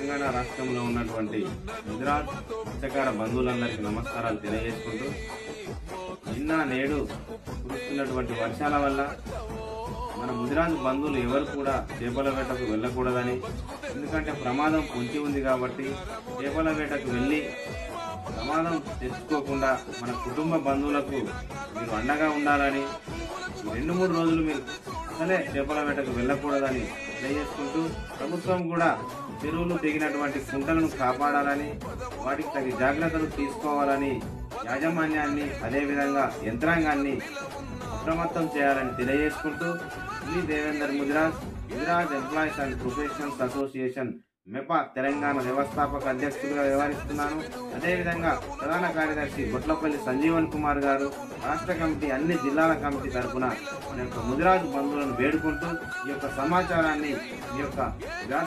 తెలంగాణ రాష్ట్రంలో ఉన్నటువంటి ముదిరాజ్ మత్స్యకార బంధువులందరికీ నమస్కారాలు తెలియజేసుకుంటూ, నిన్న నేడు కురుస్తున్నటువంటి వర్షాల వల్ల మన ముదిరాజు బంధువులు ఎవరు కూడా చేపల వేటకు వెళ్ళకూడదని, ఎందుకంటే ప్రమాదం పొంచి ఉంది కాబట్టి చేపల వేటకు వెళ్ళి ప్రమాదం తెచ్చుకోకుండా మన కుటుంబ బంధువులకు మీరు అండగా ఉండాలని, 2-3 రోజులు మీరు అసలే చేపల వేటకు వెళ్ళకూడదని తెలియజేసుకుంటూ, ప్రభుత్వం కూడా చెరువులు తెగినటువంటి కుంటలను కాపాడాలని, వాటికి తగిన జాగ్రత్తలు తీసుకోవాలని యాజమాన్యాన్ని అదేవిధంగా యంత్రాంగాన్ని అప్రమత్తం చేయాలని తెలియజేసుకుంటూ, ఈ Devender Mudiraj employees and professionals association MEPA Telangana వ్యవస్థాపక అధ్యక్షుడిగా వ్యవహరిస్తున్నాను. అదేవిధంగా ప్రధాన కార్యదర్శి బొట్లపల్లి సంజీవన్ కుమార్ గారు, రాష్ట్ర కమిటీ అన్ని జిల్లాల కమిటీ తరఫున మన యొక్క ముదిరాజు బంధువులను వేడుకుంటూ, ఈ యొక్క సమాచారాన్ని ఈ యొక్క